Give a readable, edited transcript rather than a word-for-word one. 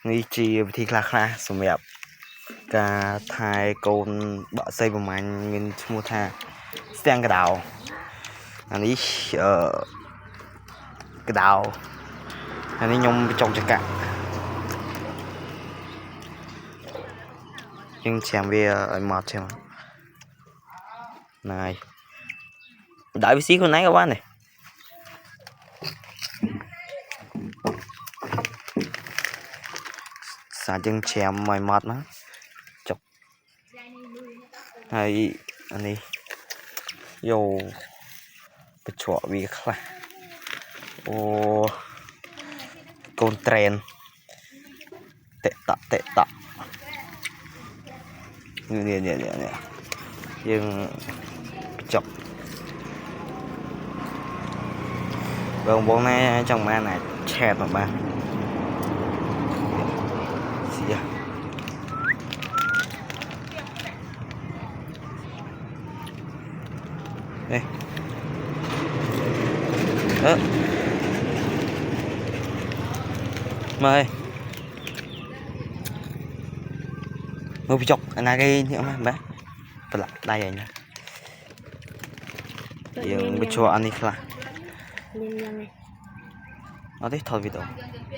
นี่จีวิธีคลาสำหรับการทายโกนเบาะใส่ประมาณเงินชั่วโมงท่าแซงกระดาวอันนี้กระดาวอันนี้ยมไปจงจักระยังแชมป์เวียไอ้หมดใช่ไหมนายđại vị sĩ con này các bạn này xả chân chèm mày mọt nó chọc hay anh đi vô bị chọa vì khá ô con tren tệ tạ nè nhưng chọc vâng bố này trong ma này chẹt mà ba gì à đây đó mời ngồi bị chọc anh này cái nhựa mà bé phải lại đây rồi nha giờ bị chua anh đi là nó thích thôi video